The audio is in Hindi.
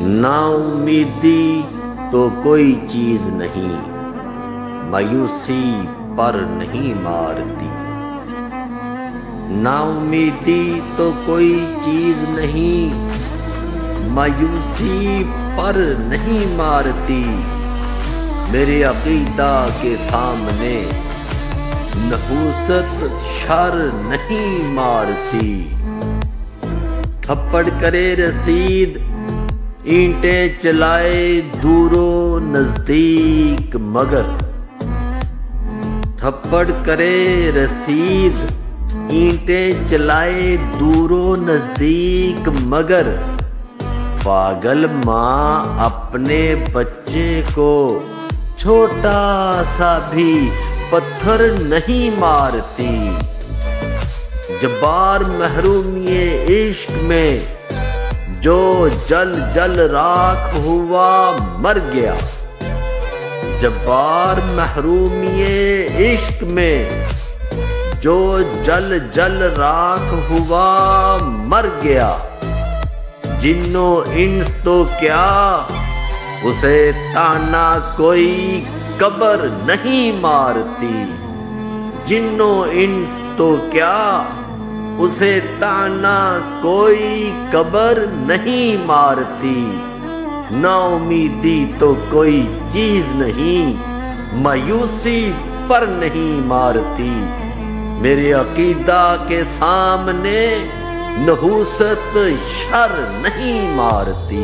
नाउमीदी तो कोई चीज नहीं, मायूसी पर नहीं मारती। नाउमीदी तो कोई चीज नहीं, मायूसी पर नहीं मारती। मेरे अकीदा के सामने नहूसत शर नहीं मारती। थप्पड़ करे रसीद, ईंटें चलाए दूरो नजदीक मगर। थप्पड़ करे रसीद, ईंटें चलाए दूरो नजदीक मगर। पागल माँ अपने बच्चे को छोटा सा भी पत्थर नहीं मारती। जब्बार महरूमिये इश्क में जो जल जल राख हुआ मर गया। जब्बार महरूमिये इश्क में जो जल जल राख हुआ मर गया। जिन्नो इंस तो क्या उसे ताना कोई कबर नहीं मारती। जिन्नो इंस तो क्या उसे ताना कोई कबर नहीं मारती। नाउमीदी तो कोई चीज नहीं, मायूसी पर नहीं मारती। मेरे अकीदा के सामने नहूसत शर नहीं मारती।